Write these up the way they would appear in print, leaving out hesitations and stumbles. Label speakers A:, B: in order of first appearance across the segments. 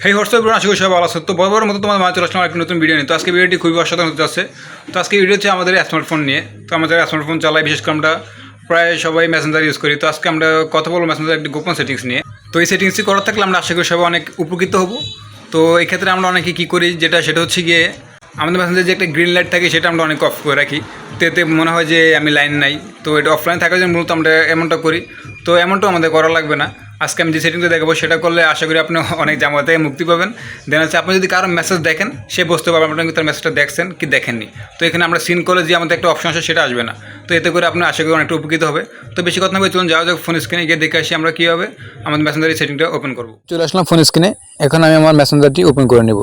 A: হেই WhatsApp আশা করি সবাই ভালো আছে। তো বরাবর মতো তোমার মাঝে চলে আসলাম একটা নতুন ভিডিও নিয়ে। তো আজকে ভিডিওটি খুবই অসাধারণ হতে যাচ্ছে। তো আজকে ভিডিও হচ্ছে আমাদের স্মার্টফোন নিয়ে। তো আমাদের স্মার্টফোন চালাই, বিশেষ করে আমরা প্রায় সবাই মেসেঞ্জার ইউজ করি। তো আজকে আমরা কথা বলবো মেসেঞ্জার একটি গোপন সেটিংস নিয়ে। তো এই সেটিংসটি করার থাকলে আমরা আশা করি সবাই অনেক উপকৃত হব। তো এই ক্ষেত্রে আমরা অনেকে কী করি, সেটা হচ্ছে গিয়ে আমাদের মেসেঞ্জারে যে একটা গ্রিন লাইট থাকে সেটা আমরা অনেক অফ করে রাখি। তো এতে মনে হয় যে আমি লাইন নাই। তো এটা অফলাইন থাকার জন্য মূলত আমরা এমনটা করি। তো এমনটাও আমাদের করা লাগবে না। আজকে আমি যে সেটিংটা দেখাবো সেটা করলে আশা করি আপনি অনেক ঝামেলা থেকে মুক্তি পাবেন। দেন হচ্ছে আপনি যদি কারো মেসেজ দেখেন, সে বুঝতে পারবেন আপনি তার মেসেজটা দেখছেন কি দেখেননি। তো এখানে আমরা সিন করে যে আমাদের একটা অপশন আছে সেটা আসবে না। তো এতে করে আপনি আশা করি অনেকটা উপকৃত হবে। তো বেশি কথা নয়, চলুন যাওয়া যাক ফোন স্ক্রিনে গিয়ে দেখে আসি আমরা কীভাবে আমাদের মেসেঞ্জারের সেটিংটা ওপেন করবো। চলে আসলাম ফোন স্ক্রিনে। এখন আমি আমার মেসেঞ্জারটি ওপেন করে নেব।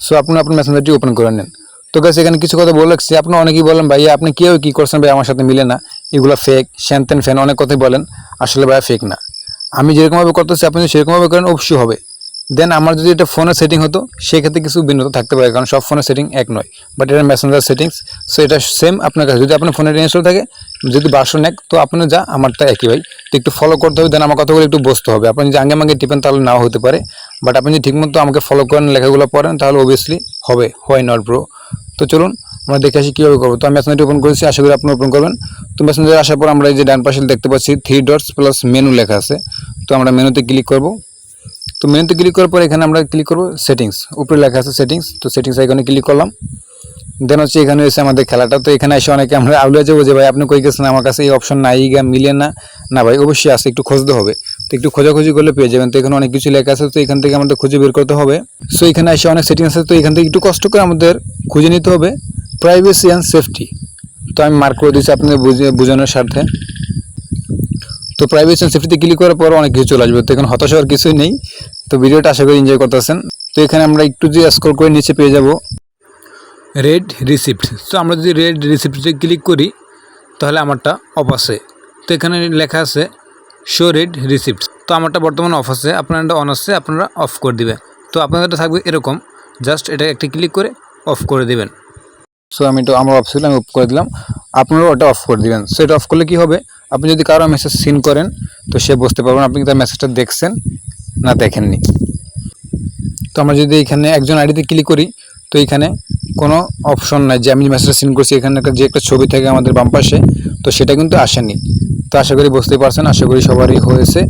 A: সো আপনি আপনার মেসেঞ্জারটি ওপেন করে নেন। তো গাইস এখানে কিছু কথা বলে রাখছি। আপনি অনেকেই বলেন ভাইয়া আপনি কীভাবে কী করছেন ভাই, আমার সাথে মিলে না, এগুলো ফেক, শ্যানতেন ফ্যান অনেক কথাই বলেন। আসলে ভাইয়া ফেক না। আমি যেরকমভাবে করতেছি আপনি যদি সেরকমভাবে করেন অবশ্যই হবে। দেন আমার যদি এটা ফোনের সেটিং হতো সেক্ষেত্রে কিছু ভিন্নতা থাকতে পারে, কারণ সব ফোনের সেটিং এক নয়। বাট এটা মেসেঞ্জার সেটিংস, সো এটা সেম আপনার কাছে। যদি আপনার ফোনে ইনস্টল থাকে, যদি ভার্সন এক, তো আপনি যা আমারটা একই ভাই। তো একটু ফলো করতে হবে, দেন আমার কথাগুলো একটু বুঝতে হবে। আপনি যদি আগে মাগে টিপেন তাহলে নাও হতে পারে, বাট আপনি যদি ঠিকমতো আমাকে ফলো করেন, লেখাগুলো পড়েন, তাহলে অবভিয়াসলি হবে। Why not bro. তো চলুন আমরা দেখে আসি কীভাবে করবো। তো আমি মেসেঞ্জারটি ওপেন করেছি, আশা করি আপনি ওপেন করবেন। তো মেসেঞ্জারে আসার পর আমরা এই যে ডান পাশে দেখতে পাচ্ছি 3 ডটস প্লাস মেনু লেখা আছে। তো আমরা মেনুতে ক্লিক করব। তো মেনুতে ক্লিক করার পর এখানে আমরা ক্লিক করব সেটিংস, উপরে লেখা আছে সেটিংস। তো সেটিংস আইকনে ক্লিক করলাম। দেন হচ্ছে এখানে এসে আমাদের খেলাটা। তো এখানে এসে অনেকে আমরা আউলে যাবো যে ভাই আপনি কই গেছেন, আমার কাছে এই অপশন নাই, গা মিলে না। না ভাই অবশ্যই আছে, একটু খুঁজতে হবে। তো একটু খোঁজাখুঁজি করলে পেয়ে যাবেন। তো এখানে অনেক কিছু লেখা আছে, তো এখান থেকে আমাদের খুঁজে বের করতে হবে। সো এখানে এসে অনেক সেটিংস আছে, তো এখান থেকে একটু কষ্ট করে আমাদের খুঁজে নিতে হবে প্রাইভেসি অ্যান্ড সেফটি। তো আমি মার্ক করে দিচ্ছি আপনাদের বোঝানোর স্বার্থে। তো প্রাইভেসি অ্যান্ড সেফটিতে ক্লিক করার পর অনেক কিছু চলে আসবে। তো এখানে হতাশ হওয়ার কিছুই নেই। তো ভিডিওটা আশা করি এনজয় করতেছেন। তো এখানে আমরা একটু যে স্ক্রল করে নিচে পেয়ে যাব রেড রিসিপ্ট। তো আমরা যদি রেড রিসিপ্টে ক্লিক করি তাহলে আমারটা অফ আছে। তো এখানে লেখা আছে শো রেড রিসিপ্ট। তো আমারটা বর্তমানে অফ আছে, আপনারটা অন আছে, আপনারা অফ করে দিবেন। তো আপনাদেরটা থাকবে এরকম, জাস্ট এটা একটা ক্লিক করে অফ করে দিবেন। সো আমার অফ ছিল, আমি অফ করে দিলাম। আপনারাও ওটা অফ করে দিবেন। সো এটা অফ করলে কী হবে, আপনি যদি কারো মেসেজ সিন করেন তো সে বুঝতে পারবেন আপনি তার মেসেজটা দেখছেন না দেখেননি। তো আমরা যদি এখানে একজন আইডিতে ক্লিক করি, তো এখানে কোনো অপশন নাই যে আমি মেসেজটা সিন করছি। এখানে যে একটা ছবি থাকে আমাদের বাম পাশে, তো সেটা কিন্তু আসেনি। তো আশা করি বুঝতেই পারছেন, আশা করি সবারই হয়েছে।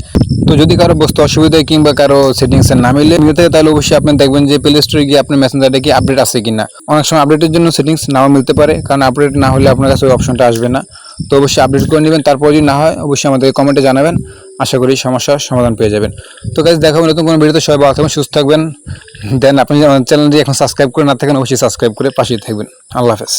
A: তো যদি কারো বুঝতে অসুবিধা হয় কিংবা কারো সেটিংসের না মিলে থাকে, তাহলে অবশ্যই আপনি দেখবেন যে প্লে স্টোরে গিয়ে আপনার মেসেঞ্জারটা কি আপডেট আছে কিনা। অনেক সময় আপডেটের জন্য সেটিংস নাও মিলতে পারে, কারণ আপডেট না হলে আপনার কাছে ওই অপশনটা আসবে না। তো অবশ্যই আপডেট করে নেবেন। তারপর যদি না হয় অবশ্যই আমাদের কমেন্টে জানাবেন, আশা করি সমস্যার সমাধান পেয়ে যাবেন। তো গাইস দেখা হবে নতুন কোনো ভিডিওতে। সবাই ভালো থাকবেন, সুস্থ থাকবেন। দেন আপনি যদি আমার চ্যানেলটি এখন সাবস্ক্রাইব করে না থাকেন অবশ্যই সাবস্ক্রাইব করে পাশেই থাকবেন। আল্লাহ হাফেজ।